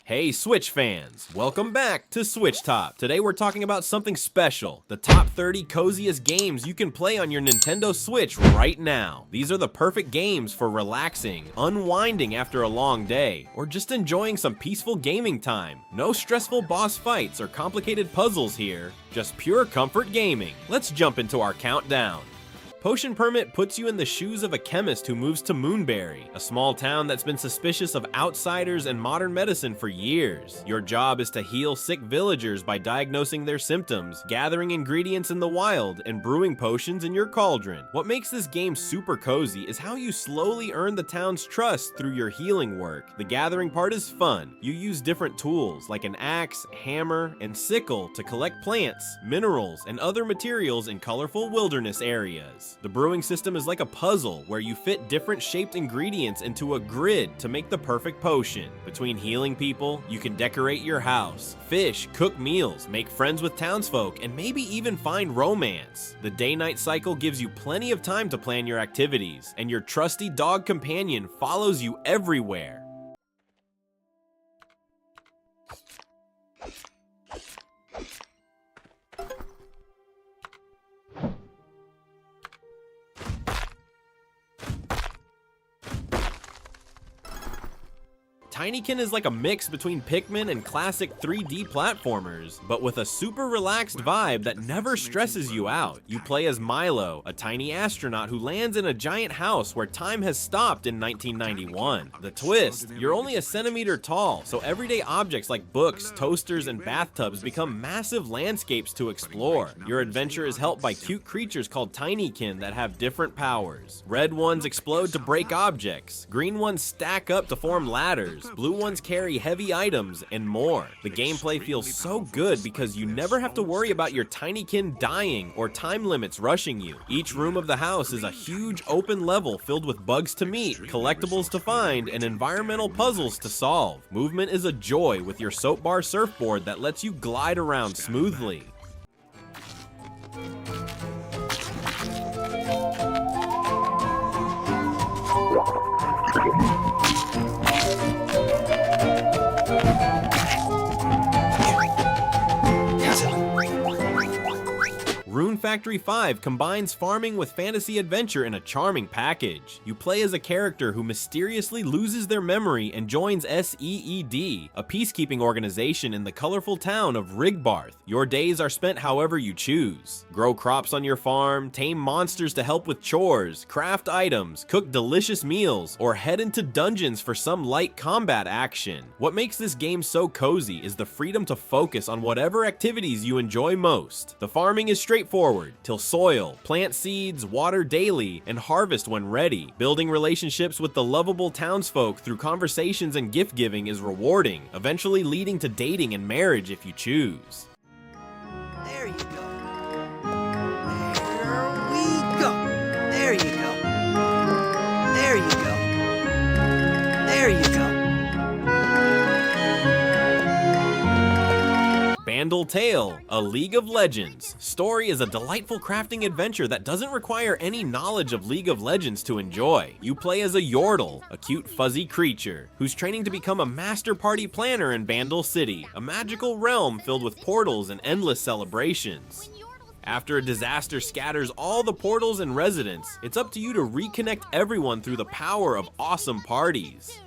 Hey Switch fans, welcome back to SwitchTop. Today we're talking about something special, the top 30 coziest games you can play on your Nintendo Switch right now. These are the perfect games for relaxing, unwinding after a long day, or just enjoying some peaceful gaming time. No stressful boss fights or complicated puzzles here, just pure comfort gaming. Let's jump into our countdown. Potion Permit puts you in the shoes of a chemist who moves to Moonberry, a small town that's been suspicious of outsiders and modern medicine for years. Your job is to heal sick villagers by diagnosing their symptoms, gathering ingredients in the wild, and brewing potions in your cauldron. What makes this game super cozy is how you slowly earn the town's trust through your healing work. The gathering part is fun. You use different tools like an axe, hammer, and sickle to collect plants, minerals, and other materials in colorful wilderness areas. The brewing system is like a puzzle where you fit different shaped ingredients into a grid to make the perfect potion. Between healing people, you can decorate your house, fish, cook meals, make friends with townsfolk, and maybe even find romance. The day-night cycle gives you plenty of time to plan your activities, and your trusty dog companion follows you everywhere. Tinykin is like a mix between Pikmin and classic 3D platformers, but with a super relaxed vibe that never stresses you out. You play as Milo, a tiny astronaut who lands in a giant house where time has stopped in 1991. The twist, you're only a centimeter tall, so everyday objects like books, toasters, and bathtubs become massive landscapes to explore. Your adventure is helped by cute creatures called Tinykin that have different powers. Red ones explode to break objects, green ones stack up to form ladders, blue ones carry heavy items, and more. The gameplay feels so good because you never have to worry about your Tinykin dying or time limits rushing you. Each room of the house is a huge open level filled with bugs to meet, collectibles to find, and environmental puzzles to solve. Movement is a joy with your soap bar surfboard that lets you glide around smoothly. Rune Factory 5 combines farming with fantasy adventure in a charming package. You play as a character who mysteriously loses their memory and joins SEED, a peacekeeping organization in the colorful town of Rigbarth. Your days are spent however you choose. Grow crops on your farm, tame monsters to help with chores, craft items, cook delicious meals, or head into dungeons for some light combat action. What makes this game so cozy is the freedom to focus on whatever activities you enjoy most. The farming is straightforward. Till soil, plant seeds, water daily, and harvest when ready. Building relationships with the lovable townsfolk through conversations and gift giving is rewarding, eventually leading to dating and marriage if you choose. There you go. There we go. There you go. There you go. There you go. Bandle Tale, a League of Legends. Story is a delightful crafting adventure that doesn't require any knowledge of League of Legends to enjoy. You play as a Yordle, a cute fuzzy creature, who's training to become a master party planner in Bandle City, a magical realm filled with portals and endless celebrations. After a disaster scatters all the portals and residents, it's up to you to reconnect everyone through the power of awesome parties.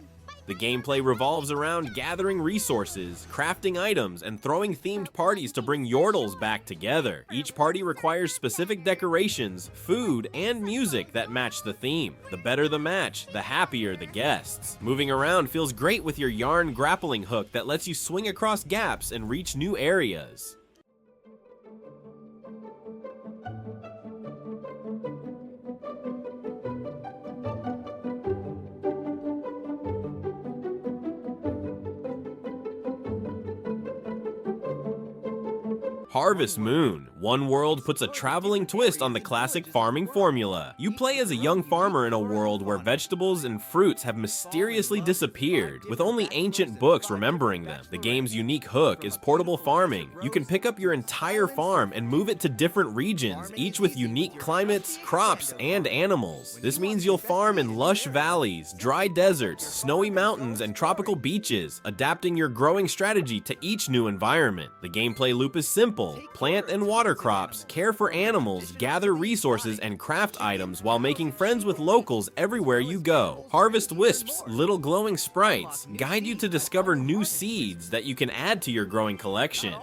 The gameplay revolves around gathering resources, crafting items, and throwing themed parties to bring Yordles back together. Each party requires specific decorations, food, and music that match the theme. The better the match, the happier the guests. Moving around feels great with your yarn grappling hook that lets you swing across gaps and reach new areas. Harvest Moon, One World puts a traveling twist on the classic farming formula. You play as a young farmer in a world where vegetables and fruits have mysteriously disappeared, with only ancient books remembering them. The game's unique hook is portable farming. You can pick up your entire farm and move it to different regions, each with unique climates, crops, and animals. This means you'll farm in lush valleys, dry deserts, snowy mountains, and tropical beaches, adapting your growing strategy to each new environment. The gameplay loop is simple. Plant and water crops, care for animals, gather resources, and craft items while making friends with locals everywhere you go. Harvest wisps, little glowing sprites, guide you to discover new seeds that you can add to your growing collection.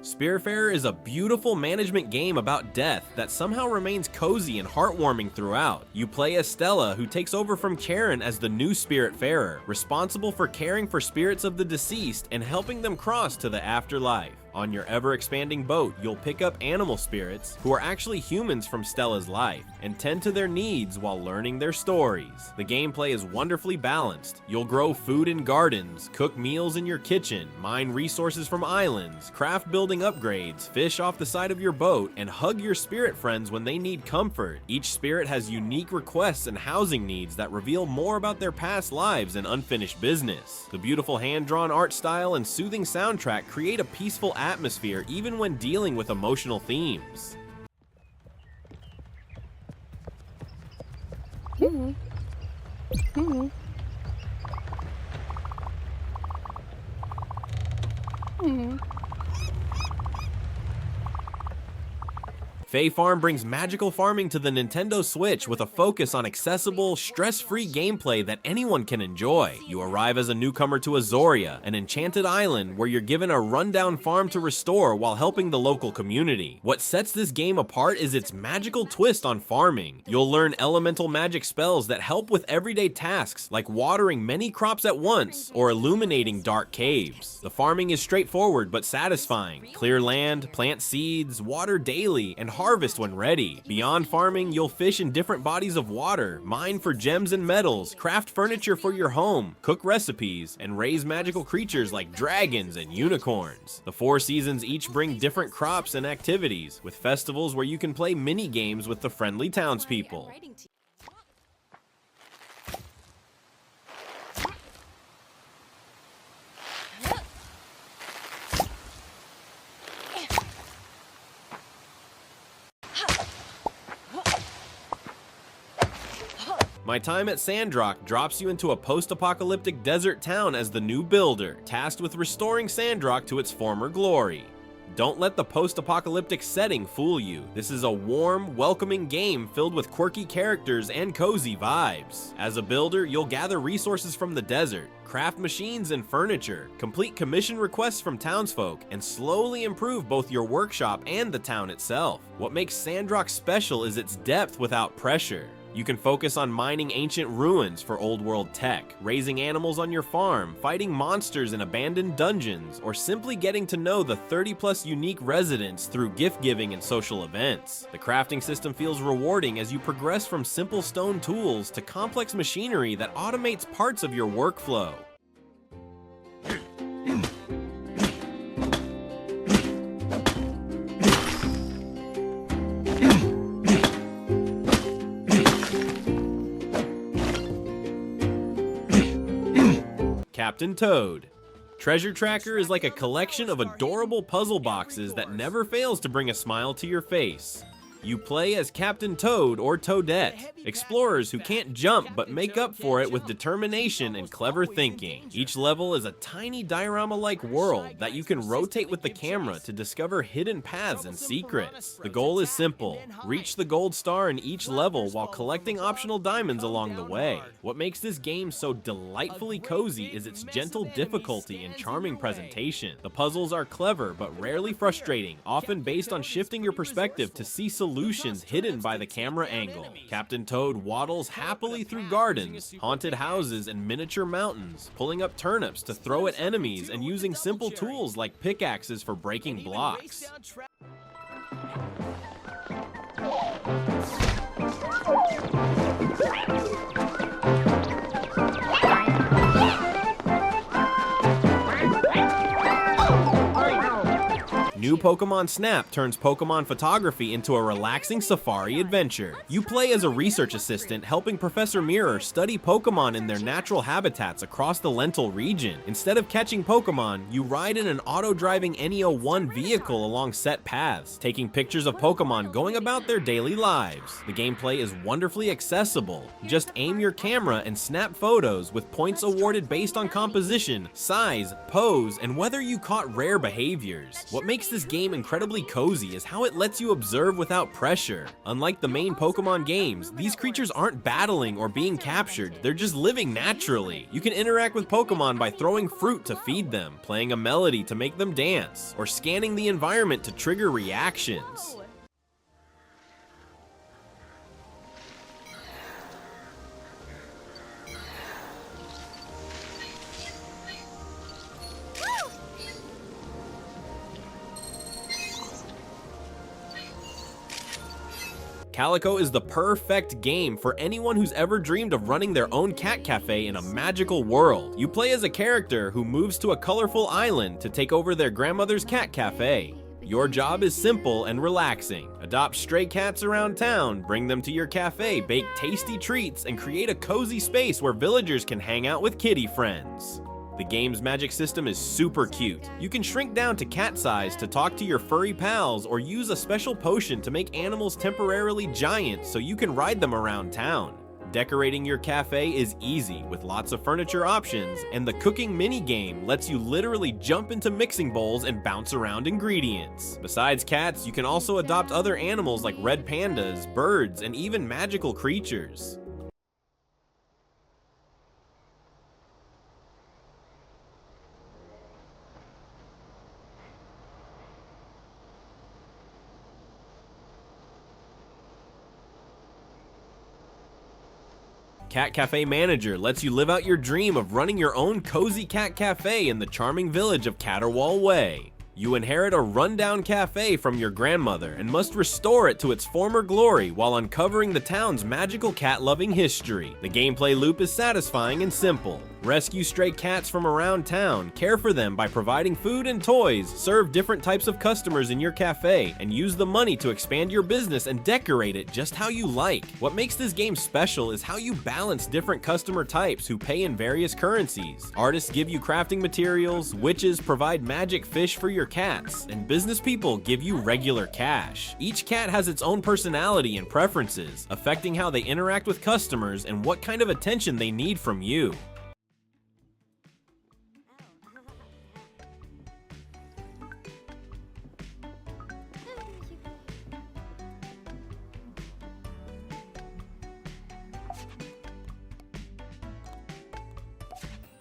Spiritfarer is a beautiful management game about death that somehow remains cozy and heartwarming throughout. You play as Stella, who takes over from Karen as the new Spiritfarer, responsible for caring for spirits of the deceased and helping them cross to the afterlife. On your ever-expanding boat, you'll pick up animal spirits, who are actually humans from Stella's life, and tend to their needs while learning their stories. The gameplay is wonderfully balanced. You'll grow food in gardens, cook meals in your kitchen, mine resources from islands, craft building upgrades, fish off the side of your boat, and hug your spirit friends when they need comfort. Each spirit has unique requests and housing needs that reveal more about their past lives and unfinished business. The beautiful hand-drawn art style and soothing soundtrack create a peaceful atmosphere even when dealing with emotional themes. Fae Farm brings magical farming to the Nintendo Switch with a focus on accessible, stress-free gameplay that anyone can enjoy. You arrive as a newcomer to Azoria, an enchanted island where you're given a rundown farm to restore while helping the local community. What sets this game apart is its magical twist on farming. You'll learn elemental magic spells that help with everyday tasks like watering many crops at once or illuminating dark caves. The farming is straightforward but satisfying. Clear land, plant seeds, water daily, and harvest when ready. Beyond farming, you'll fish in different bodies of water, mine for gems and metals, craft furniture for your home, cook recipes, and raise magical creatures like dragons and unicorns. The 4 seasons each bring different crops and activities, with festivals where you can play mini games with the friendly townspeople. My time at Sandrock drops you into a post-apocalyptic desert town as the new builder, tasked with restoring Sandrock to its former glory. Don't let the post-apocalyptic setting fool you. This is a warm, welcoming game filled with quirky characters and cozy vibes. As a builder, you'll gather resources from the desert, craft machines and furniture, complete commission requests from townsfolk, and slowly improve both your workshop and the town itself. What makes Sandrock special is its depth without pressure. You can focus on mining ancient ruins for old world tech, raising animals on your farm, fighting monsters in abandoned dungeons, or simply getting to know the 30+ unique residents through gift giving and social events. The crafting system feels rewarding as you progress from simple stone tools to complex machinery that automates parts of your workflow. Captain Toad. Treasure Tracker is like a collection of adorable puzzle boxes that never fails to bring a smile to your face. You play as Captain Toad or Toadette, explorers who can't jump but make up for it with determination and clever thinking. Each level is a tiny diorama-like world that you can rotate with the camera to discover hidden paths and secrets. The goal is simple: reach the gold star in each level while collecting optional diamonds along the way. What makes this game so delightfully cozy is its gentle difficulty and charming presentation. The puzzles are clever but rarely frustrating, often based on shifting your perspective to see solutions hidden by the camera angle. Captain Toad waddles happily through gardens, haunted houses, and miniature mountains, pulling up turnips to throw at enemies and using simple tools like pickaxes for breaking blocks. new Pokémon Snap turns Pokémon photography into a relaxing safari adventure. You play as a research assistant helping Professor Mirror study Pokémon in their natural habitats across the Lentil region. Instead of catching Pokémon, you ride in an auto-driving Neo1 vehicle along set paths, taking pictures of Pokémon going about their daily lives. The gameplay is wonderfully accessible. Just aim your camera and snap photos with points awarded based on composition, size, pose, and whether you caught rare behaviors. What makes this game incredibly cozy is how it lets you observe without pressure. Unlike the main Pokémon games, these creatures aren't battling or being captured, they're just living naturally. You can interact with Pokémon by throwing fruit to feed them, playing a melody to make them dance, or scanning the environment to trigger reactions. Calico is the perfect game for anyone who's ever dreamed of running their own cat cafe in a magical world. You play as a character who moves to a colorful island to take over their grandmother's cat cafe. Your job is simple and relaxing. Adopt stray cats around town, bring them to your cafe, bake tasty treats, and create a cozy space where villagers can hang out with kitty friends. The game's magic system is super cute. You can shrink down to cat size to talk to your furry pals or use a special potion to make animals temporarily giant so you can ride them around town. Decorating your cafe is easy with lots of furniture options, and the cooking mini-game lets you literally jump into mixing bowls and bounce around ingredients. Besides cats, you can also adopt other animals like red pandas, birds, and even magical creatures. Café Manager lets you live out your dream of running your own cozy cat cafe in the charming village of Caterwall Way. You inherit a rundown cafe from your grandmother and must restore it to its former glory while uncovering the town's magical cat-loving history. The gameplay loop is satisfying and simple. Rescue stray cats from around town, care for them by providing food and toys, serve different types of customers in your cafe, and use the money to expand your business and decorate it just how you like. What makes this game special is how you balance different customer types who pay in various currencies. Artists give you crafting materials, witches provide magic fish for your cats, and business people give you regular cash. Each cat has its own personality and preferences, affecting how they interact with customers and what kind of attention they need from you.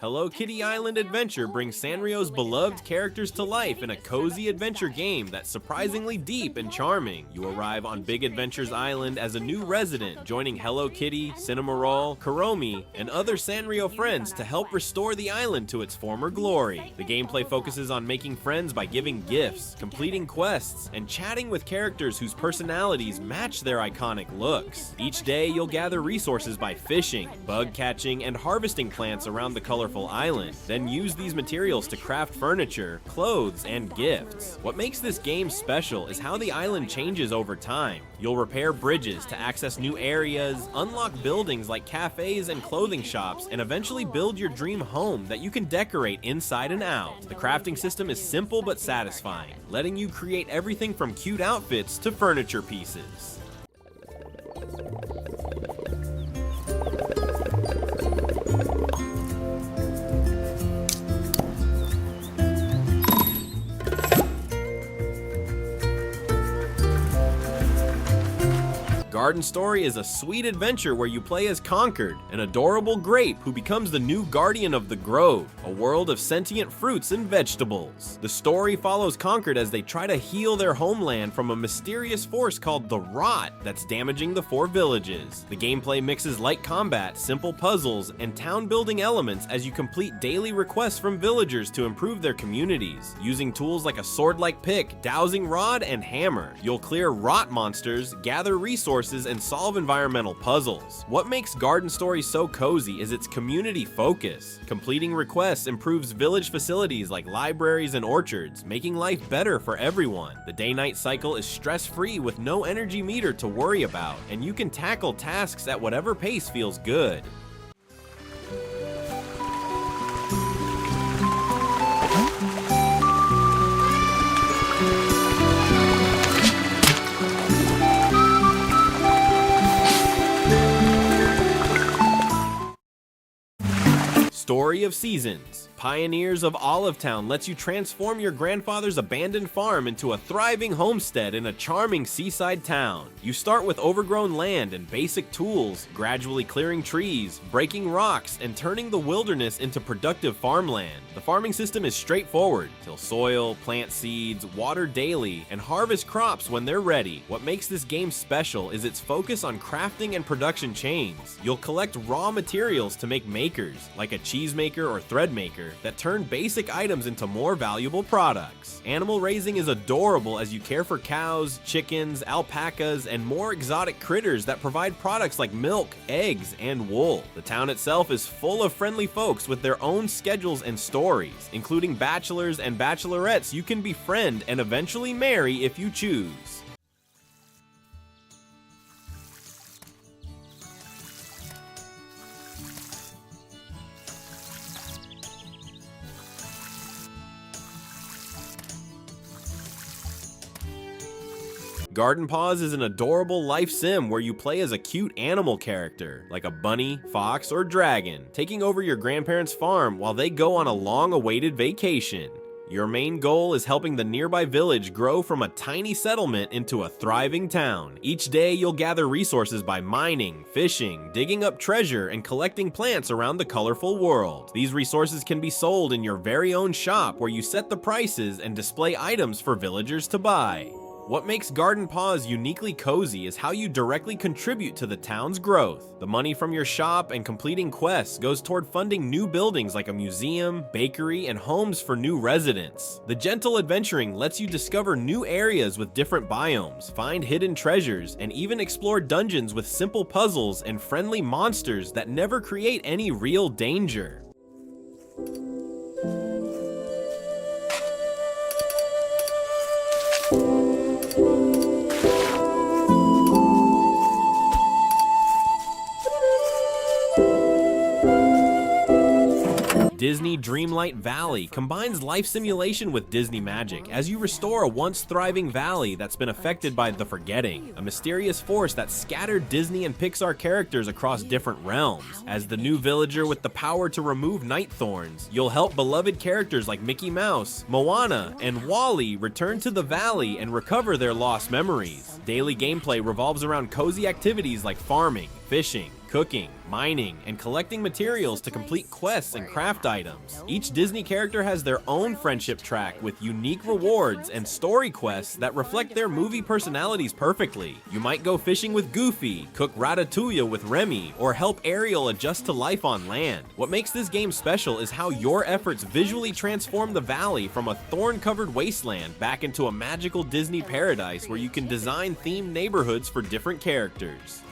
Hello Kitty Island Adventure brings Sanrio's beloved characters to life in a cozy adventure game that's surprisingly deep and charming. You arrive on Big Adventures Island as a new resident, joining Hello Kitty, Cinnamoroll, Kuromi, and other Sanrio friends to help restore the island to its former glory. The gameplay focuses on making friends by giving gifts, completing quests, and chatting with characters whose personalities match their iconic looks. Each day you'll gather resources by fishing, bug catching, and harvesting plants around the colorful island, then use these materials to craft furniture, clothes, and gifts. What makes this game special is how the island changes over time. You'll repair bridges to access new areas, unlock buildings like cafes and clothing shops, and eventually build your dream home that you can decorate inside and out. The crafting system is simple but satisfying, letting you create everything from cute outfits to furniture pieces. Garden Story is a sweet adventure where you play as Concord, an adorable grape who becomes the new guardian of the Grove, a world of sentient fruits and vegetables. The story follows Concord as they try to heal their homeland from a mysterious force called the Rot that's damaging the 4 villages. The gameplay mixes light combat, simple puzzles, and town-building elements as you complete daily requests from villagers to improve their communities. Using tools like a sword-like pick, dowsing rod, and hammer, you'll clear Rot monsters, gather resources, resources and solve environmental puzzles. What makes Garden Story so cozy is its community focus. Completing requests improves village facilities like libraries and orchards, making life better for everyone. The day-night cycle is stress-free with no energy meter to worry about, and you can tackle tasks at whatever pace feels good. Story of Seasons. Pioneers of Olive Town lets you transform your grandfather's abandoned farm into a thriving homestead in a charming seaside town. You start with overgrown land and basic tools, gradually clearing trees, breaking rocks, and turning the wilderness into productive farmland. The farming system is straightforward. Till soil, plant seeds, water daily, and harvest crops when they're ready. What makes this game special is its focus on crafting and production chains. You'll collect raw materials to make makers, like a cheese maker or thread maker, that turn basic items into more valuable products. Animal raising is adorable as you care for cows, chickens, alpacas, and more exotic critters that provide products like milk, eggs, and wool. The town itself is full of friendly folks with their own schedules and stories, including bachelors and bachelorettes you can befriend and eventually marry if you choose. Garden Paws is an adorable life sim where you play as a cute animal character, like a bunny, fox, or dragon, taking over your grandparents' farm while they go on a long-awaited vacation. Your main goal is helping the nearby village grow from a tiny settlement into a thriving town. Each day you'll gather resources by mining, fishing, digging up treasure, and collecting plants around the colorful world. These resources can be sold in your very own shop where you set the prices and display items for villagers to buy. What makes Garden Paws uniquely cozy is how you directly contribute to the town's growth. The money from your shop and completing quests goes toward funding new buildings like a museum, bakery, and homes for new residents. The gentle adventuring lets you discover new areas with different biomes, find hidden treasures, and even explore dungeons with simple puzzles and friendly monsters that never create any real danger. Disney Dreamlight Valley combines life simulation with Disney magic as you restore a once thriving valley that's been affected by the Forgetting, a mysterious force that scattered Disney and Pixar characters across different realms. As the new villager with the power to remove night thorns, you'll help beloved characters like Mickey Mouse, Moana, and Wall-E return to the valley and recover their lost memories. Daily gameplay revolves around cozy activities like farming, fishing, cooking, mining, and collecting materials to complete quests and craft items. Each Disney character has their own friendship track with unique rewards and story quests that reflect their movie personalities perfectly. You might go fishing with Goofy, cook ratatouille with Remy, or help Ariel adjust to life on land. What makes this game special is how your efforts visually transform the valley from a thorn-covered wasteland back into a magical Disney paradise where you can design themed neighborhoods for different characters.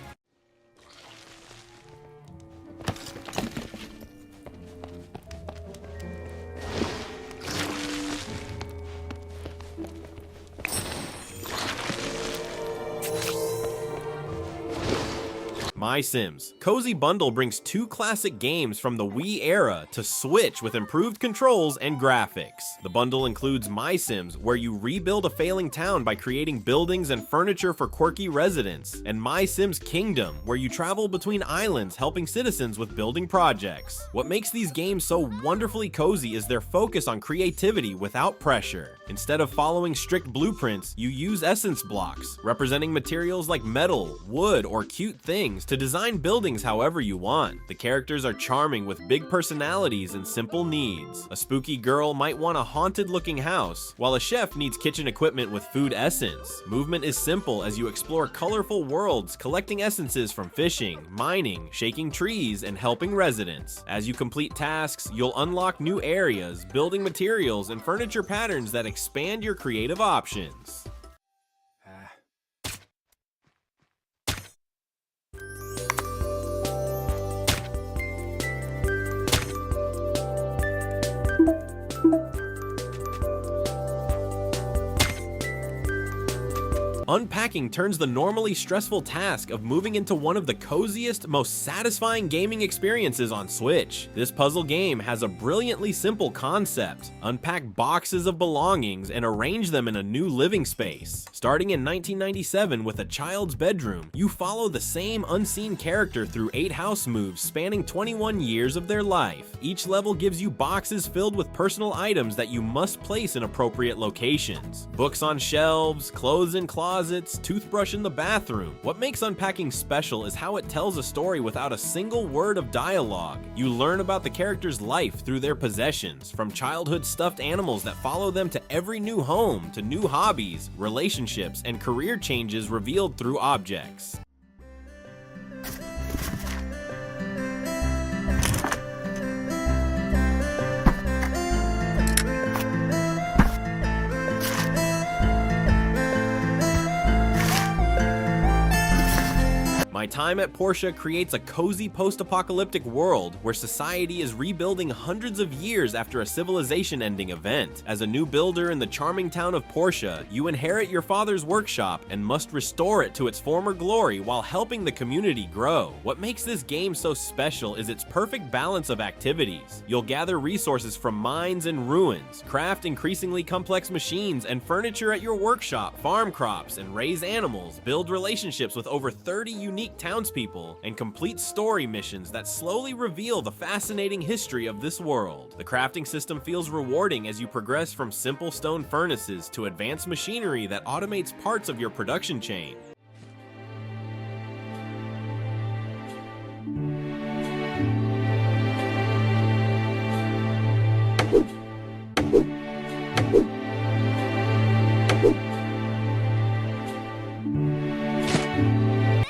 MySims. Cozy Bundle brings two classic games from the Wii era to Switch with improved controls and graphics. The bundle includes MySims, where you rebuild a failing town by creating buildings and furniture for quirky residents, and MySims Kingdom, where you travel between islands helping citizens with building projects. What makes these games so wonderfully cozy is their focus on creativity without pressure. Instead of following strict blueprints, you use essence blocks, representing materials like metal, wood, or cute things to design buildings however you want. The characters are charming with big personalities and simple needs. A spooky girl might want a haunted-looking house, while a chef needs kitchen equipment with food essence. Movement is simple as you explore colorful worlds, collecting essences from fishing, mining, shaking trees, and helping residents. As you complete tasks, you'll unlock new areas, building materials, and furniture patterns that expand your creative options. Unpacking turns the normally stressful task of moving into one of the coziest, most satisfying gaming experiences on Switch. This puzzle game has a brilliantly simple concept. Unpack boxes of belongings and arrange them in a new living space. Starting in 1997 with a child's bedroom, you follow the same unseen character through 8 house moves spanning 21 years of their life. Each level gives you boxes filled with personal items that you must place in appropriate locations. Books on shelves, clothes in closets, toothbrush in the bathroom. What makes Unpacking special is how it tells a story without a single word of dialogue. You learn about the character's life through their possessions, from childhood stuffed animals that follow them to every new home, to new hobbies, relationships, and career changes revealed through objects. My time at Portia creates a cozy post-apocalyptic world where society is rebuilding hundreds of years after a civilization-ending event. As a new builder in the charming town of Portia, you inherit your father's workshop and must restore it to its former glory while helping the community grow. What makes this game so special is its perfect balance of activities. You'll gather resources from mines and ruins, craft increasingly complex machines and furniture at your workshop, farm crops, and raise animals, build relationships with over 30 unique townspeople, and complete story missions that slowly reveal the fascinating history of this world. The crafting system feels rewarding as you progress from simple stone furnaces to advanced machinery that automates parts of your production chain.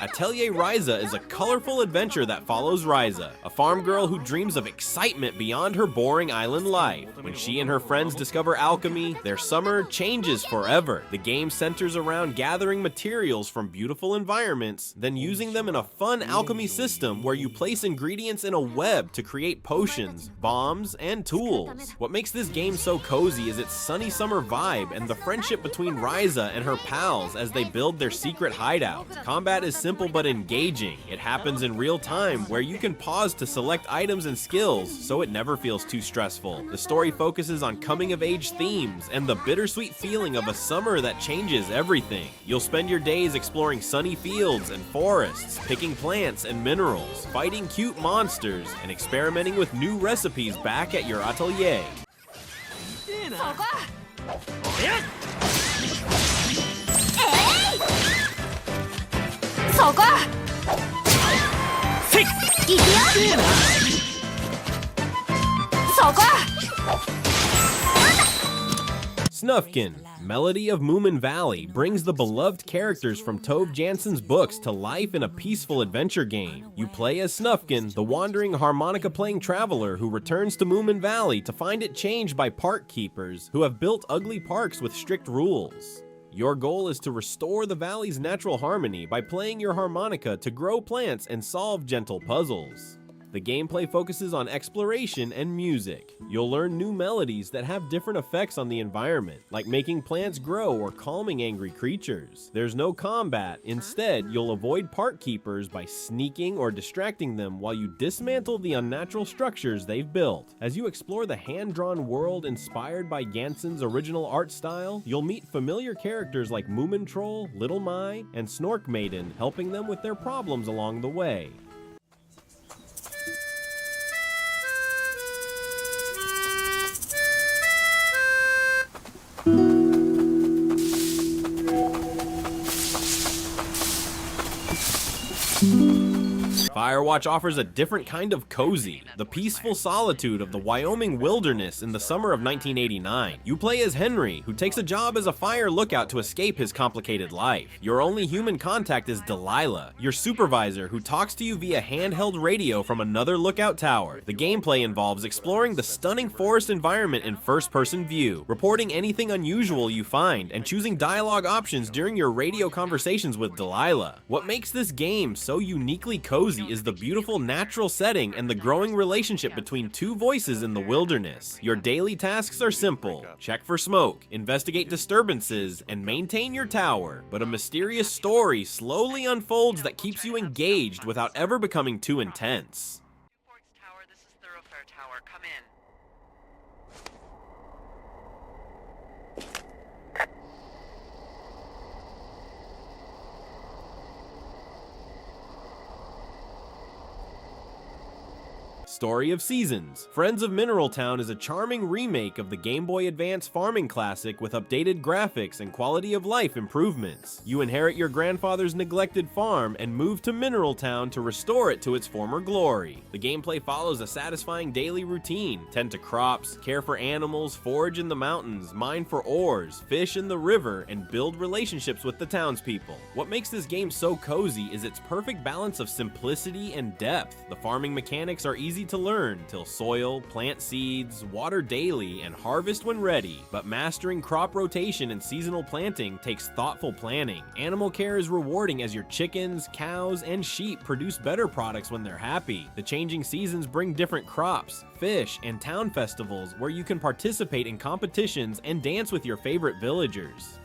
Atelier Ryza is a colorful adventure that follows Ryza, a farm girl who dreams of excitement beyond her boring island life. When she and her friends discover alchemy, their summer changes forever. The game centers around gathering materials from beautiful environments, then using them in a fun alchemy system where you place ingredients in a web to create potions, bombs, and tools. What makes this game so cozy is its sunny summer vibe and the friendship between Ryza and her pals as they build their secret hideout. Combat is simple but engaging. It happens in real time where you can pause to select items and skills, so it never feels too stressful. The story focuses on coming-of-age themes and the bittersweet feeling of a summer that changes everything. You'll spend your days exploring sunny fields and forests, picking plants and minerals, fighting cute monsters, and experimenting with new recipes back at your atelier. Snufkin, Melody of Moominvalley, brings the beloved characters from Tove Janssen's books to life in a peaceful adventure game. You play as Snufkin, the wandering harmonica-playing traveler who returns to Moominvalley to find it changed by park keepers who have built ugly parks with strict rules. Your goal is to restore the valley's natural harmony by playing your harmonica to grow plants and solve gentle puzzles. The gameplay focuses on exploration and music. You'll learn new melodies that have different effects on the environment, like making plants grow or calming angry creatures. There's no combat. Instead, you'll avoid park keepers by sneaking or distracting them while you dismantle the unnatural structures they've built. As you explore the hand-drawn world inspired by Janssen's original art style, you'll meet familiar characters like Moomin Troll, Little Mai, and Snork Maiden, helping them with their problems along the way. Firewatch offers a different kind of cozy, the peaceful solitude of the Wyoming wilderness in the summer of 1989. You play as Henry, who takes a job as a fire lookout to escape his complicated life. Your only human contact is Delilah, your supervisor who talks to you via handheld radio from another lookout tower. The gameplay involves exploring the stunning forest environment in first-person view, reporting anything unusual you find, and choosing dialogue options during your radio conversations with Delilah. What makes this game so uniquely cozy is the beautiful natural setting and the growing relationship between two voices in the wilderness. Your daily tasks are simple: check for smoke, investigate disturbances, and maintain your tower. But a mysterious story slowly unfolds that keeps you engaged without ever becoming too intense. Tower, this is Thoroughfare Tower. Come in. Story of Seasons. Friends of Mineral Town is a charming remake of the Game Boy Advance farming classic with updated graphics and quality of life improvements. You inherit your grandfather's neglected farm and move to Mineral Town to restore it to its former glory. The gameplay follows a satisfying daily routine: tend to crops, care for animals, forage in the mountains, mine for ores, fish in the river, and build relationships with the townspeople. What makes this game so cozy is its perfect balance of simplicity and depth. The farming mechanics are easy to learn: till soil, plant seeds, water daily, and harvest when ready. But mastering crop rotation and seasonal planting takes thoughtful planning. Animal care is rewarding as your chickens, cows, and sheep produce better products when they're happy. The changing seasons bring different crops, fish, and town festivals where you can participate in competitions and dance with your favorite villagers.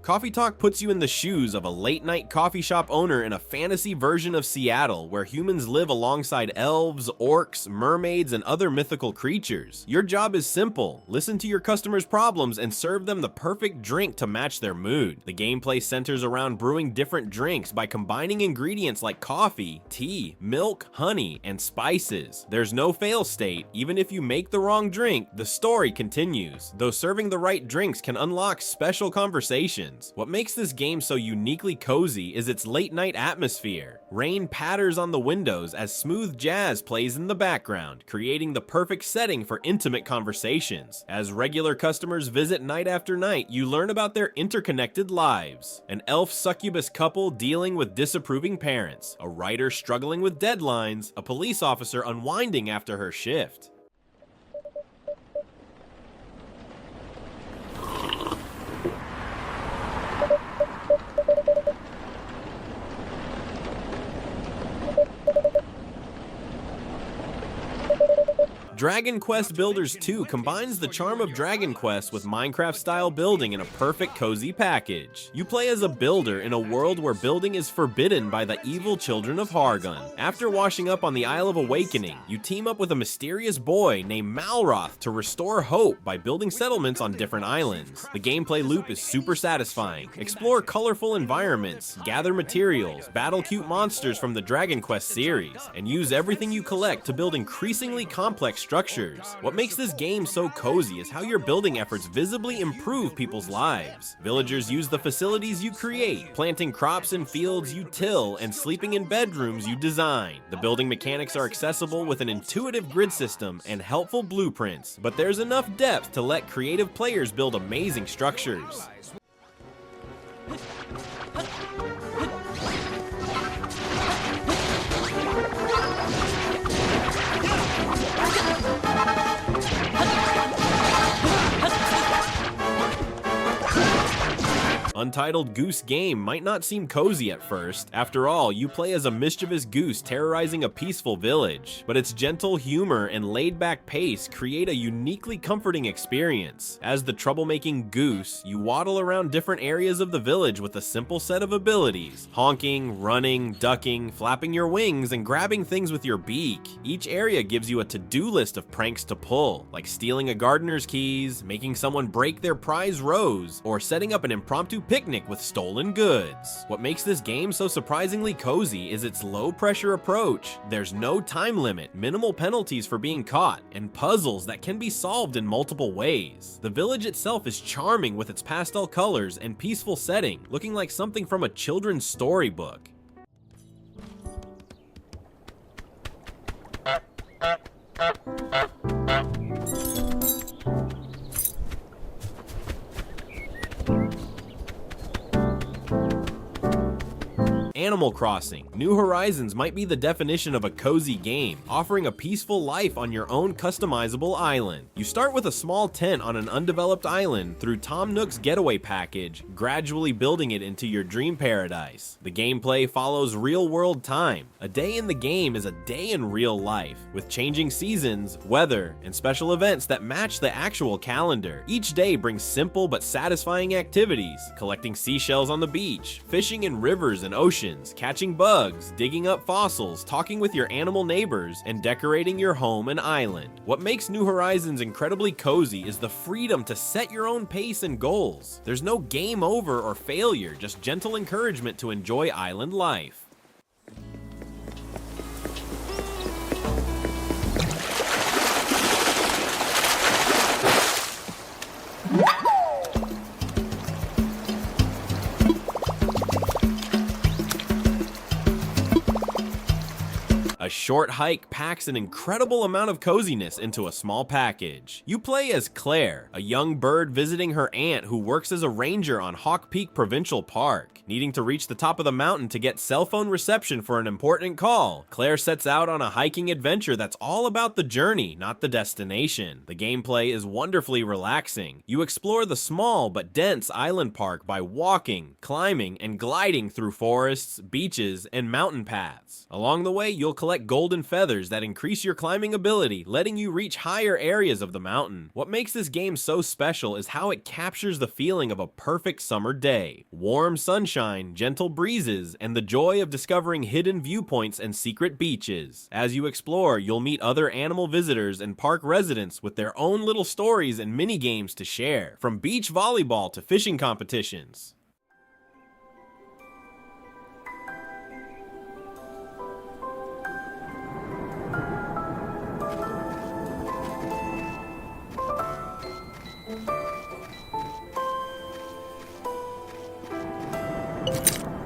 Coffee Talk puts you in the shoes of a late-night coffee shop owner in a fantasy version of Seattle, where humans live alongside elves, orcs, mermaids, and other mythical creatures. Your job is simple: listen to your customers' problems and serve them the perfect drink to match their mood. The gameplay centers around brewing different drinks by combining ingredients like coffee, tea, milk, honey, and spices. There's no fail state. Even if you make the wrong drink, the story continues, though serving the right drinks can unlock special conversations. What makes this game so uniquely cozy is its late-night atmosphere. Rain patters on the windows as smooth jazz plays in the background, creating the perfect setting for intimate conversations. As regular customers visit night after night, you learn about their interconnected lives. An elf succubus couple dealing with disapproving parents, a writer struggling with deadlines, a police officer unwinding after her shift. Dragon Quest Builders 2 combines the charm of Dragon Quest with Minecraft-style building in a perfect cozy package. You play as a builder in a world where building is forbidden by the evil children of Hargun. After washing up on the Isle of Awakening, you team up with a mysterious boy named Malroth to restore hope by building settlements on different islands. The gameplay loop is super satisfying. Explore colorful environments, gather materials, battle cute monsters from the Dragon Quest series, and use everything you collect to build increasingly complex structures. What makes this game so cozy is how your building efforts visibly improve people's lives. Villagers use the facilities you create, planting crops in fields you till, and sleeping in bedrooms you design. The building mechanics are accessible with an intuitive grid system and helpful blueprints, but there's enough depth to let creative players build amazing structures. Untitled Goose game might not seem cozy at first. After all, you play as a mischievous goose terrorizing a peaceful village. But its gentle humor and laid-back pace create a uniquely comforting experience. As the troublemaking goose, you waddle around different areas of the village with a simple set of abilities: honking, running, ducking, flapping your wings, and grabbing things with your beak. Each area gives you a to-do list of pranks to pull, like stealing a gardener's keys, making someone break their prize rose, or setting up an impromptu picnic with stolen goods. What makes this game so surprisingly cozy is its low-pressure approach. There's no time limit, minimal penalties for being caught, and puzzles that can be solved in multiple ways. The village itself is charming with its pastel colors and peaceful setting, looking like something from a children's storybook. Animal Crossing, New Horizons might be the definition of a cozy game, offering a peaceful life on your own customizable island. You start with a small tent on an undeveloped island through Tom Nook's getaway package, gradually building it into your dream paradise. The gameplay follows real-world time. A day in the game is a day in real life, with changing seasons, weather, and special events that match the actual calendar. Each day brings simple but satisfying activities, collecting seashells on the beach, fishing in rivers and oceans, catching bugs, digging up fossils, talking with your animal neighbors, and decorating your home and island. What makes New Horizons incredibly cozy is the freedom to set your own pace and goals. There's no game over or failure, just gentle encouragement to enjoy island life. A short hike packs an incredible amount of coziness into a small package. You play as Claire, a young bird visiting her aunt who works as a ranger on Hawk Peak Provincial Park. Needing to reach the top of the mountain to get cell phone reception for an important call, Claire sets out on a hiking adventure that's all about the journey, not the destination. The gameplay is wonderfully relaxing. You explore the small but dense island park by walking, climbing, and gliding through forests, beaches, and mountain paths. Along the way, you'll collect golden feathers that increase your climbing ability, letting you reach higher areas of the mountain. What makes this game so special is how it captures the feeling of a perfect summer day. Warm sunshine, gentle breezes, and the joy of discovering hidden viewpoints and secret beaches. As you explore, you'll meet other animal visitors and park residents with their own little stories and mini games to share, from beach volleyball to fishing competitions.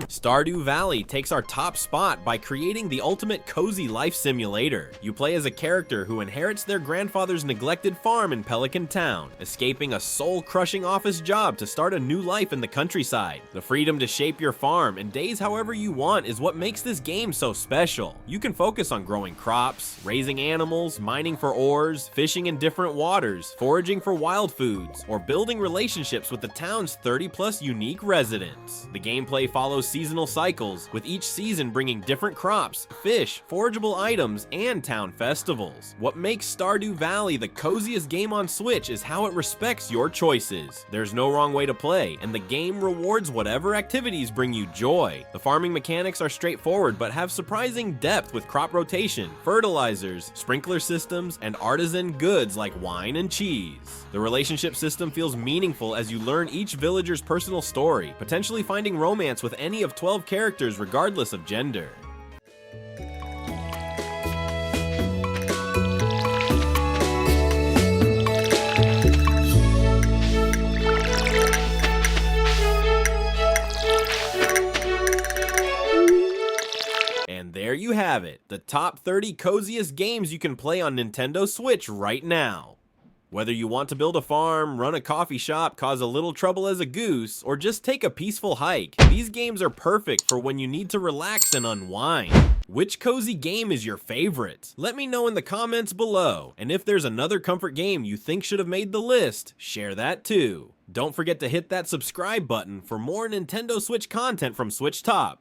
Stardew Valley takes our top spot by creating the ultimate cozy life simulator. You play as a character who inherits their grandfather's neglected farm in Pelican Town, escaping a soul-crushing office job to start a new life in the countryside. The freedom to shape your farm and days however you want is what makes this game so special. You can focus on growing crops, raising animals, mining for ores, fishing in different waters, foraging for wild foods, or building relationships with the town's 30+ unique residents. The gameplay follows seasonal cycles, with each season bringing different crops, fish, forageable items, and town festivals. What makes Stardew Valley the coziest game on Switch is how it respects your choices. There's no wrong way to play, and the game rewards whatever activities bring you joy. The farming mechanics are straightforward but have surprising depth with crop rotation, fertilizers, sprinkler systems, and artisan goods like wine and cheese. The relationship system feels meaningful as you learn each villager's personal story, potentially finding romance with any of 12 characters regardless of gender. And there you have it, the top 30 coziest games you can play on Nintendo Switch right now. Whether you want to build a farm, run a coffee shop, cause a little trouble as a goose, or just take a peaceful hike, these games are perfect for when you need to relax and unwind. Which cozy game is your favorite? Let me know in the comments below, and if there's another comfort game you think should have made the list, share that too. Don't forget to hit that subscribe button for more Nintendo Switch content from SwitchTop.